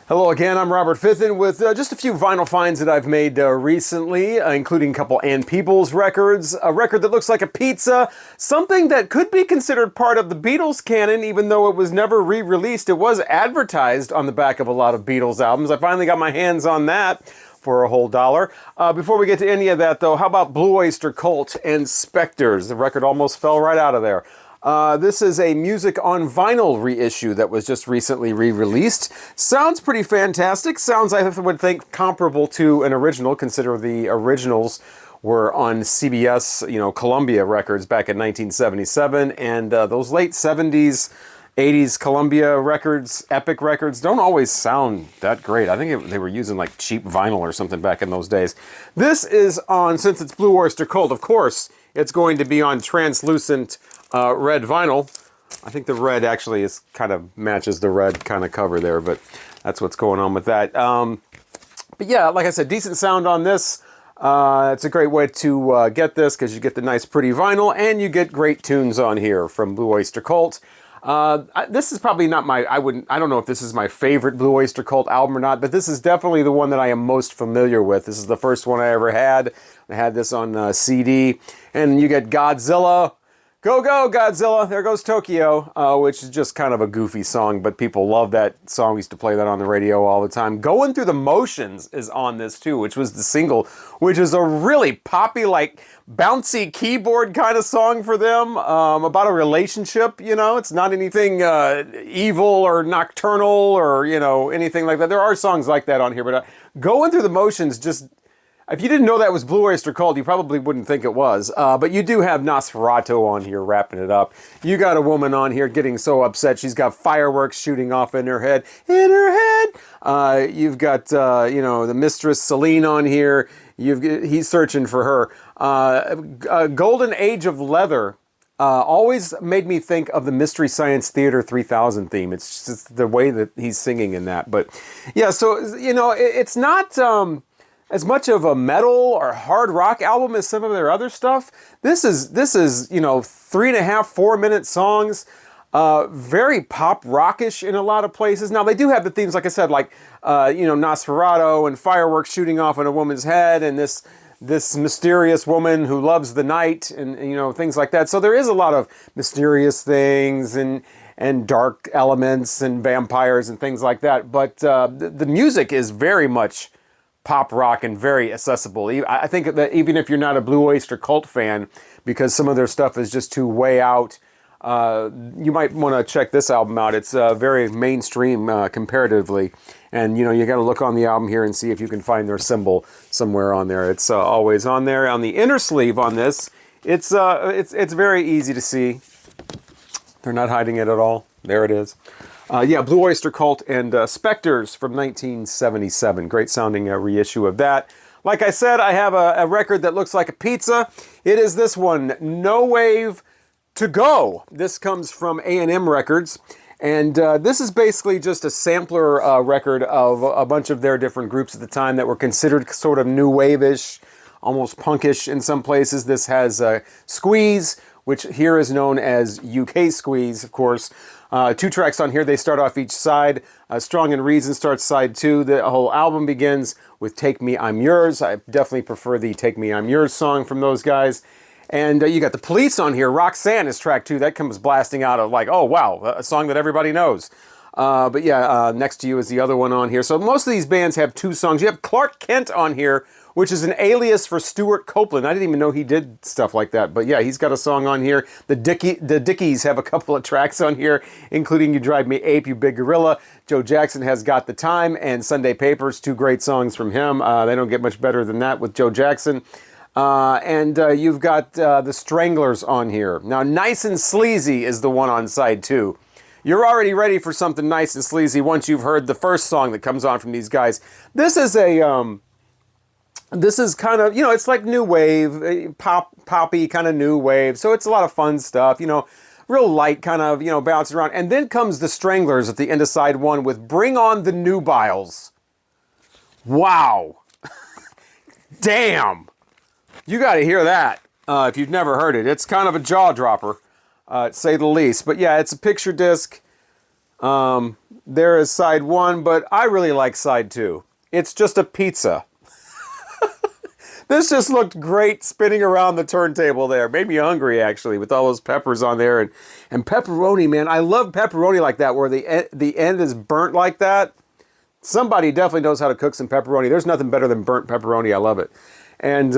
Hello again, I'm Robert Fithin with just a few vinyl finds that I've made recently, including a couple Peebles records, a record that looks like a pizza, something that could be considered part of the Beatles canon, even though it was never re-released. It was advertised on the back of a lot of Beatles albums. I finally got my hands on that for a whole dollar. Before we get to any of that, though, how about Blue Oyster Cult and Spectres? The record almost fell right out of there. This is a music on vinyl reissue that was just recently re-released. Sounds pretty fantastic. Sounds, I would think, comparable to an original, consider the originals were on CBS, Columbia Records back in 1977, and those late 70s, 80s Columbia records, Epic records, don't always sound that great. I think they were using like cheap vinyl or something back in those days. This is on, since it's Blue Oyster Cult, of course, it's going to be on translucent red vinyl. I think the red actually is kind of matches the red kind of cover there, but that's what's going on with that. But yeah, like I said, decent sound on this. It's a great way to get this because you get the nice pretty vinyl and you get great tunes on here from Blue Oyster Cult. This is probably not my, I don't know if this is my favorite Blue Oyster Cult album or not, but this is definitely the one that I am most familiar with. This is the first one I ever had. I had this on CD, and you get Godzilla. Go, go, Godzilla, there goes Tokyo, which is just kind of a goofy song, but people love that song. We used to play that on the radio all the time. Going Through the Motions is on this too, which was the single, which is a really poppy, like bouncy keyboard kind of song for them, about a relationship, It's not anything evil or nocturnal or, anything like that. There are songs like that on here, but Going Through the Motions just... If you didn't know that was Blue Oyster Cult, you probably wouldn't think it was. But you do have Nosferatu on here wrapping it up. You got a woman on here getting so upset. She's got fireworks shooting off in her head. You've got, the mistress Celine on here. He's searching for her. Golden Age of Leather always made me think of the Mystery Science Theater 3000 theme. It's just the way that he's singing in that. But yeah, so, it's not... as much of a metal or hard rock album as some of their other stuff. This is 3.5, 4-minute songs, very pop rockish in a lot of places. Now they do have the themes, like I said, like Nosferatu and fireworks shooting off in a woman's head, and this mysterious woman who loves the night, and things like that. So there is a lot of mysterious things and dark elements and vampires and things like that. But the music is very much pop rock and very accessible. I think that even if you're not a Blue Oyster Cult fan, because some of their stuff is just too way out, you might want to check this album out. It's very mainstream comparatively, and you got to look on the album here and see if you can find their symbol somewhere on there. It's always on there. On the inner sleeve on this, it's very easy to see. They're not hiding it at all. There it is. Blue Oyster Cult and Spectres from 1977. Great sounding reissue of that. Like I said, I have a record that looks like a pizza. It is this one, No Wave to Go. This comes from A&M Records. And this is basically just a sampler record of a bunch of their different groups at the time that were considered sort of new wave-ish, almost punkish in some places. This has Squeeze, which here is known as UK Squeeze, of course. 2 tracks on here. They start off each side. Strong and Reason starts side 2. The whole album begins with Take Me, I'm Yours. I definitely prefer the Take Me, I'm Yours song from those guys. And you got the Police on here. Roxanne is track 2. That comes blasting out of like, oh wow, a song that everybody knows. But yeah, Next to You is the other one on here. So most of these bands have 2 songs. You have Clark Kent on here, which is an alias for Stuart Copeland. I didn't even know he did stuff like that. But yeah, he's got a song on here. The Dickies have a couple of tracks on here, including You Drive Me Ape, You Big Gorilla. Joe Jackson has Got the Time and Sunday Papers, 2 great songs from him. They don't get much better than that with Joe Jackson. And you've got the Stranglers on here. Now, Nice and Sleazy is the one on side 2. You're already ready for something nice and sleazy once you've heard the first song that comes on from these guys. This is a... This is kind of, it's like new wave, poppy kind of new wave. So it's a lot of fun stuff, real light kind of, bouncing around. And then comes the Stranglers at the end of side 1 with Bring On the Nubiles. Wow. Damn. You got to hear that if you've never heard it. It's kind of a jaw dropper, to say the least. But yeah, it's a picture disc. there is side 1, but I really like side 2. It's just a pizza. This just looked great spinning around the turntable there. Made me hungry, actually, with all those peppers on there. And pepperoni, man. I love pepperoni like that, where the end is burnt like that. Somebody definitely knows how to cook some pepperoni. There's nothing better than burnt pepperoni. I love it. And,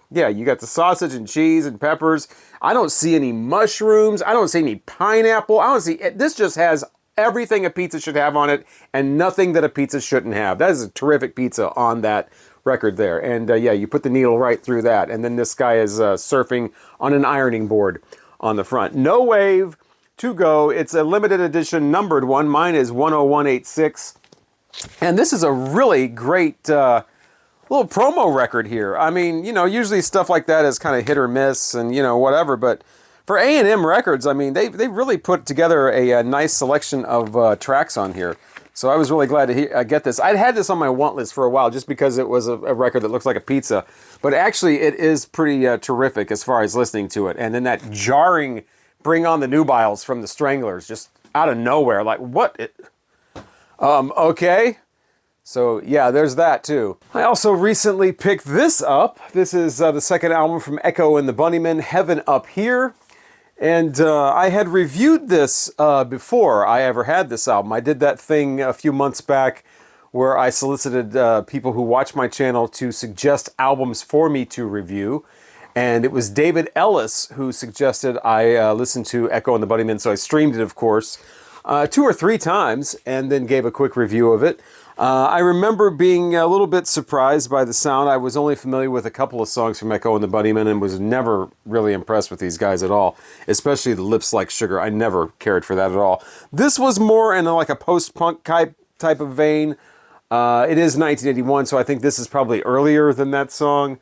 yeah, you got the sausage and cheese and peppers. I don't see any mushrooms. I don't see any pineapple. I don't see... This just has everything a pizza should have on it and nothing that a pizza shouldn't have. That is a terrific pizza on that record there. And yeah, you put the needle right through that. And then this guy is surfing on an ironing board on the front. No Wave to go. It's a limited edition numbered one. Mine is 10186. And this is a really great little promo record here. I mean, you know, usually stuff like that is kind of hit or miss and, you know, whatever. But for A&M Records, I mean, they really put together a nice selection of tracks on here. So I was really glad to get this. I'd had this on my want list for a while just because it was a record that looks like a pizza. But actually, it is pretty terrific as far as listening to it. And then that jarring Bring On the Nubiles from the Stranglers, just out of nowhere. Like, what? Okay. So, yeah, there's that, too. I also recently picked this up. This is the second album from Echo and the Bunnymen, Heaven Up Here. And I had reviewed this before I ever had this album. I did that thing a few months back where I solicited people who watch my channel to suggest albums for me to review. And it was David Ellis who suggested I listen to Echo and the Bunnymen. So I streamed it, of course, 2 or 3 times and then gave a quick review of it. I remember being a little bit surprised by the sound. I was only familiar with a couple of songs from Echo and the Bunnymen and was never really impressed with these guys at all, especially the Lips Like Sugar. I never cared for that at all. This was more in like a post-punk type of vein. It is 1981, so I think this is probably earlier than that song.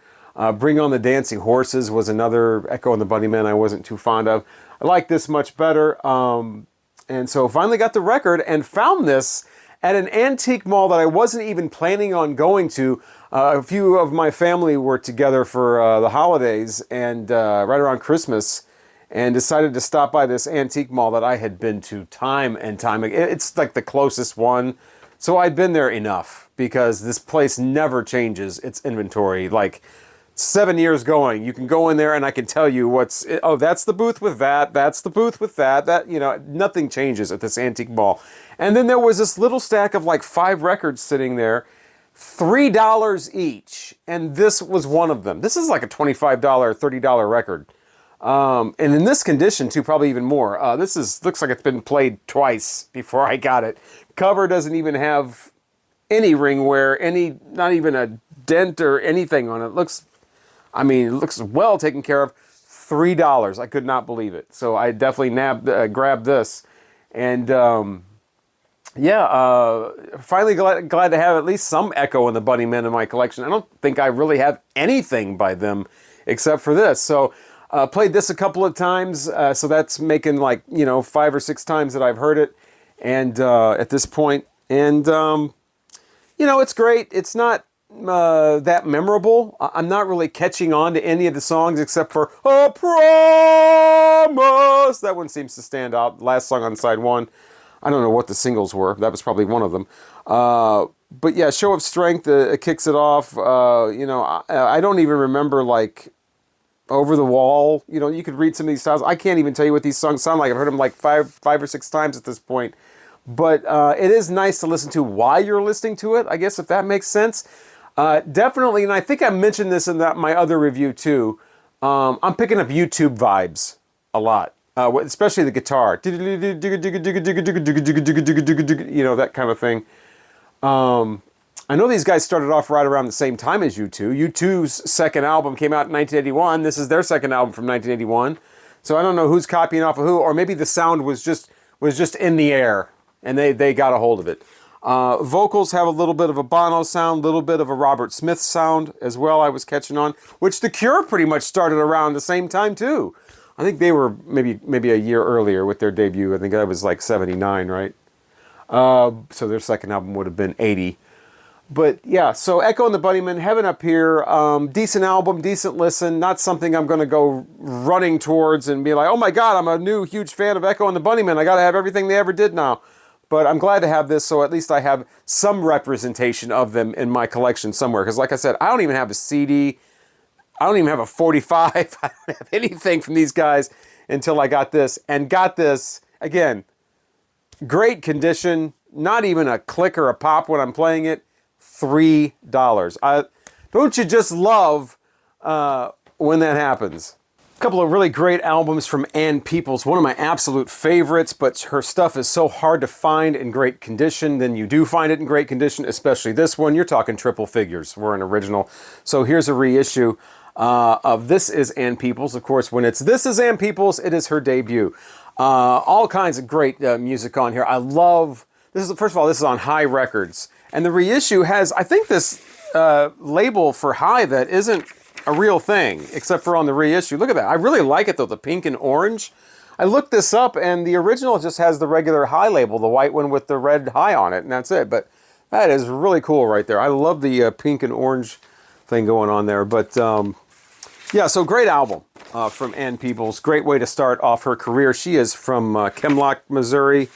Bring On the Dancing Horses was another Echo and the Bunnymen I wasn't too fond of. I like this much better. And so finally got the record and found this at an antique mall that I wasn't even planning on going to. A few of my family were together for the holidays and right around Christmas and decided to stop by this antique mall that I had been to time and time again. It's like the closest one. So I'd been there enough because this place never changes its inventory. Like 7 years going, you can go in there and I can tell you what's, oh, that's the booth with that, that's the booth with that, you know, nothing changes at this antique mall. And then there was this little stack of like 5 records sitting there, $3 each, and this was one of them. This is like a $25, $30 record. And in this condition too, probably even more. Looks like it's been played twice before I got it. Cover doesn't even have any ring wear, not even a dent or anything on it. It looks well taken care of. $3. I could not believe it. So I definitely grabbed this. And finally glad to have at least some Echo and the Bunnymen in my collection. I don't think I really have anything by them except for this. So played this a couple of times. So that's making 5 or 6 times that I've heard it. And at this point. And, it's great. It's not that memorable. I'm not really catching on to any of the songs except for A Promise. That one seems to stand out. Last song on side 1. I don't know what the singles were. That was probably one of them. But yeah, Show of Strength kicks it off. I don't even remember Over the Wall. You could read some of these styles. I can't even tell you what these songs sound like. I've heard them like five or six times at this point. But it is nice to listen to while you're listening to it, I guess, if that makes sense. Definitely, and I think I mentioned this in my other review too, I'm picking up YouTube vibes a lot, especially the guitar. That kind of thing. I know these guys started off right around the same time as U2. U2's second album came out in 1981. This is their second album from 1981. So I don't know who's copying off of who, or maybe the sound was just in the air. And they got a hold of it. Vocals have a little bit of a Bono sound, a little bit of a Robert Smith sound as well, I was catching on, which The Cure pretty much started around the same time too. I think they were maybe a year earlier with their debut. I think that was like 79, right? So their second album would have been 80. But yeah, so Echo and the Bunnymen, Heaven Up Here, decent album, decent listen, not something I'm going to go running towards and be like, oh my God, I'm a new huge fan of Echo and the Bunnymen. I got to have everything they ever did now. but I'm glad to have this, so at least I have some representation of them in my collection somewhere. Because like I said, I don't even have a CD. I don't even have a 45. I don't have anything from these guys until I got this. And got this, again, great condition. Not even a click or a pop when I'm playing it. $3. Don't you just love when that happens? A couple of really great albums from Ann Peebles. One of my absolute favorites, but her stuff is so hard to find in great condition. Then you do find it in great condition, especially this one. You're talking triple figures. We're an original. So here's a reissue of This Is Ann Peebles. Of course, when it's This Is Ann Peebles, it is her debut. All kinds of great music on here. I love, this is, first of all, this is on High Records. And the reissue has, I think, this label for High that isn't a real thing, except for on the reissue. Look at that. I really like it, though, the pink and orange. I looked this up, and the original just has the regular High label, the white one with the red High on it, and that's it. But that is really cool right there. I love the pink and orange thing going on there. But, yeah, so great album from Ann Peebles. Great way to start off her career. She is from Chemlock, Missouri.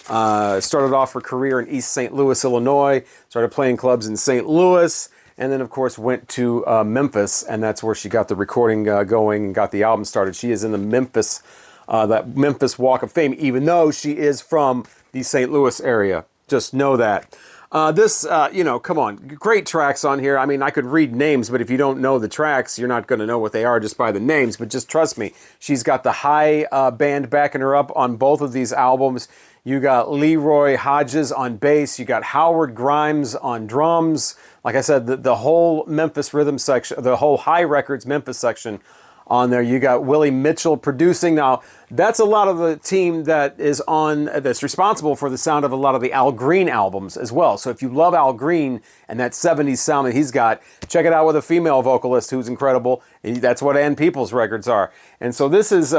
Started off her career in East St. Louis, Illinois. Started playing clubs in St. Louis. And then, of course, went to Memphis, and that's where she got the recording going and got the album started. She is in the Memphis, that Memphis Walk of Fame, even though she is from the St. Louis area. Just know that. You know, come on, great tracks on here. I mean, I could read names, but if you don't know the tracks, you're not going to know what they are just by the names. But just trust me, she's got the High band backing her up on both of these albums. You got Leroy Hodges on bass. You got Howard Grimes on drums. Like I said, the whole Memphis rhythm section, the whole High Records Memphis section on there. You got Willie Mitchell producing. Now, that's a lot of the team that is on, that's responsible for the sound of a lot of the Al Green albums as well. So if you love Al Green and that 70s sound that he's got, check it out with a female vocalist who's incredible. That's what Ann Peebles records are. And so this is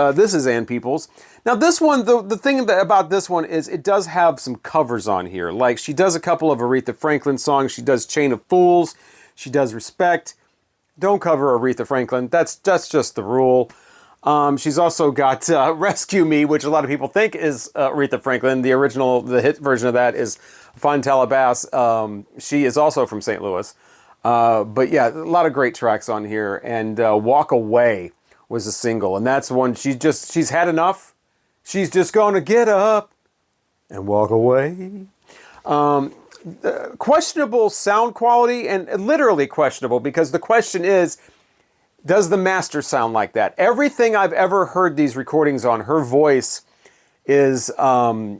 Ann Peebles. Now this one, the thing about this one is it does have some covers on here. Like she does a couple of Aretha Franklin songs. She does Chain of Fools. She does Respect. Don't cover Aretha Franklin. That's just the rule. She's also got Rescue Me, which a lot of people think is Aretha Franklin. The original, the hit version of that is Fontella Bass. She is also from St. Louis. But yeah, a lot of great tracks on here. And Walk Away was a single. And that's one she's had enough. She's just going to get up and walk away. Questionable sound quality, and literally questionable, because the question is, does the master sound like that? Everything I've ever heard these recordings on, her voice is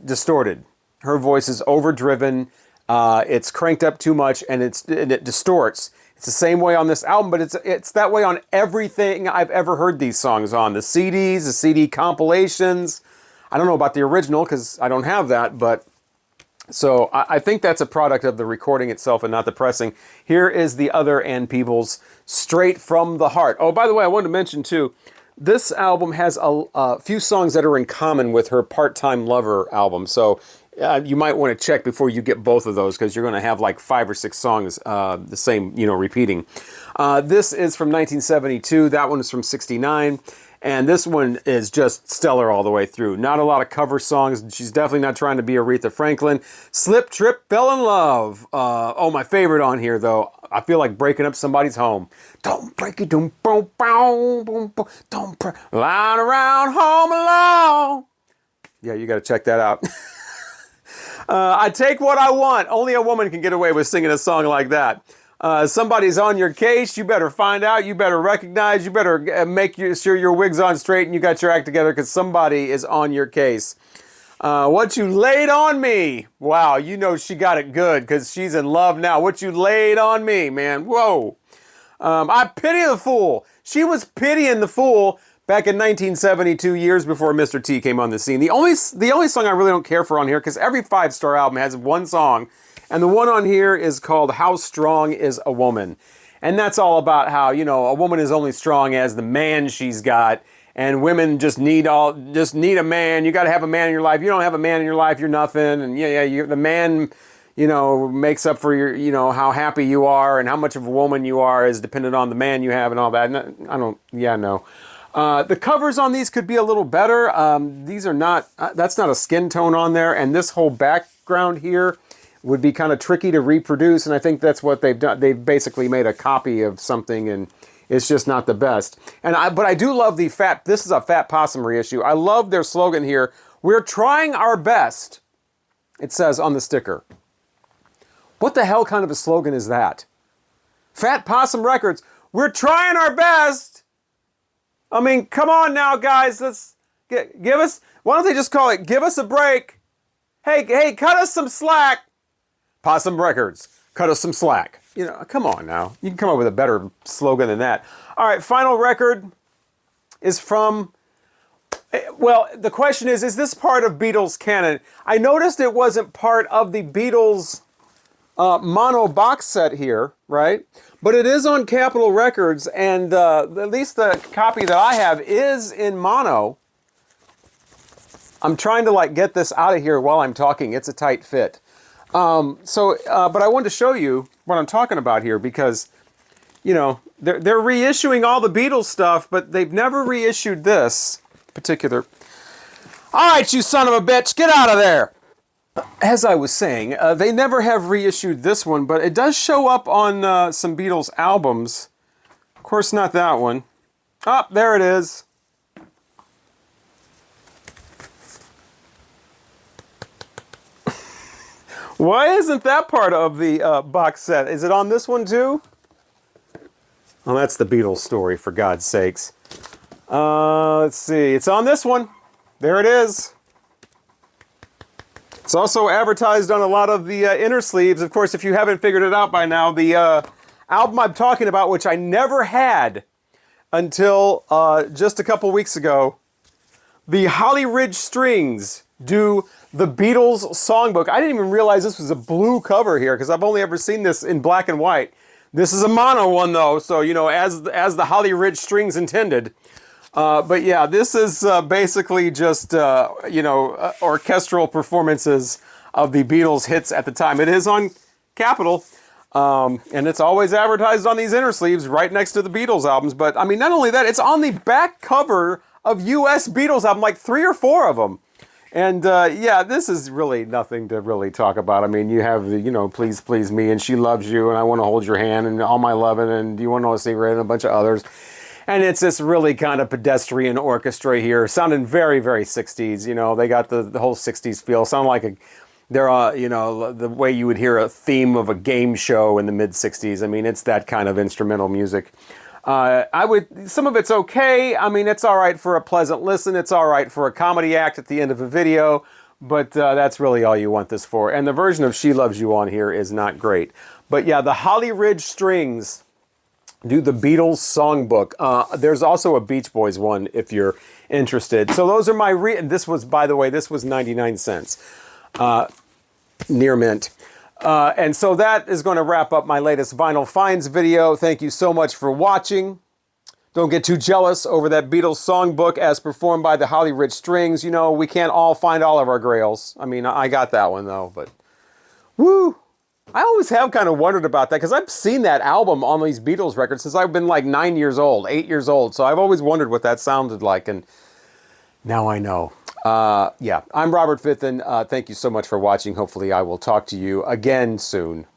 distorted. Her voice is overdriven. It's cranked up too much, and it distorts. It's the same way on this album, but it's that way on everything I've ever heard these songs on. The CDs, the CD compilations. I don't know about the original because I don't have that, but so I think that's a product of the recording itself and not the pressing. Here is the other Ann Peebles, Straight from the Heart. Oh, by the way, I wanted to mention too, this album has a few songs that are in common with her Part-Time Lover album. So you might want to check before you get both of those, because you're going to have like 5 or 6 songs the same, repeating. This is from 1972. That one is from 69. And this one is just stellar all the way through. Not a lot of cover songs. She's definitely not trying to be Aretha Franklin. Slip, Trip, Fell in Love. Oh, my favorite on here, though. I feel like breaking up somebody's home. Don't break it, don't lying around home alone. Yeah, you got to check that out. I take what I want. Only a woman can get away with singing a song like that. Somebody's on your case, you better find out, you better recognize, you better make sure your wig's on straight and you got your act together, because somebody is on your case. What you laid on me. Wow, you know she got it good because she's in love now. What you laid on me, man. Whoa. I pity the fool. She was pitying the fool back in 1972, years before Mr. T came on the scene. The only song I really don't care for on here, because every 5-star album has one song, and the one on here is called How Strong Is a Woman. And that's all about how, a woman is only strong as the man she's got, and women just need a man. You got to have a man in your life. You don't have a man in your life, you're nothing. And the man, makes up for your, how happy you are, and how much of a woman you are is dependent on the man you have and all that. No. The covers on these could be a little better. These are not, that's not a skin tone on there, and this whole background background here would be kind of tricky to reproduce, and I think that's what they've done. They've basically made a copy of something, and it's just not the best. But I do love this is a Fat Possum reissue. I love their slogan here. We're trying our best, it says on the sticker. What the hell kind of a slogan is that? Fat Possum Records, we're trying our best. I mean, come on now, guys. Let's give us, why don't they just call it, give us a break. Hey, cut us some slack. Possum Records, cut us some slack. You know, come on now. You can come up with a better slogan than that. All right, final record is from, well, the question is this part of Beatles canon? I noticed it wasn't part of the Beatles mono box set here, right? But it is on Capitol Records, and at least the copy that I have is in mono. I'm trying to like get this out of here while I'm talking. It's a tight fit. But I wanted to show you what I'm talking about here because, you know, they're reissuing all the Beatles stuff, but they've never reissued this particular. All right, you son of a bitch, get out of there. As I was saying, they never have reissued this one, but it does show up on some Beatles albums. Of course, not that one. Oh, there it is. Why isn't that part of the box set? Is it on this one too? Well, that's the Beatles story, for God's sakes. Let's see. It's on this one. There it is. It's also advertised on a lot of the inner sleeves. Of course, if you haven't figured it out by now, the album I'm talking about, which I never had until just a couple weeks ago, the Hollyridge Strings do the Beatles songbook. I didn't even realize this was a blue cover here because I've only ever seen this in black and white. This is a mono one though, so you know, as the Hollyridge Strings intended. But yeah, this is basically just you know, orchestral performances of the Beatles hits at the time. It is on Capitol, and it's always advertised on these inner sleeves right next to the Beatles albums. But I mean, not only that, it's on the back cover of US Beatles album, like 3 or 4 of them. And yeah, this is really nothing to really talk about. I mean, you have the, you know, Please Please Me and She Loves You and I Want to Hold Your Hand and All My Lovin' and Do You Want to Know a Secret and a bunch of others. And it's this really kind of pedestrian orchestra here, sounding very, very 60s. You know, they got the whole 60s feel. Sound like they're, you know, the way you would hear a theme of a game show in the mid-60s. I mean, it's that kind of instrumental music. Some of it's okay. I mean, it's all right for a pleasant listen. It's all right for a comedy act at the end of a video, but that's really all you want this for. And the version of She Loves You on here is not great. But yeah, the Hollyridge Strings do the Beatles songbook. There's also a Beach Boys one if you're interested. So those are my this was, by the way, this was 99 cents. Near mint. And so that is going to wrap up my latest Vinyl Finds video. Thank you so much for watching. Don't get too jealous over that Beatles songbook as performed by the Hollyridge Strings. You know, we can't all find all of our grails. I mean, I got that one though, but woo! I always have kind of wondered about that because I've seen that album on these Beatles records since I've been like 9 years old, 8 years old. So I've always wondered what that sounded like, and now I know. Yeah, I'm Robert Fitton. Thank you so much for watching. Hopefully I will talk to you again soon.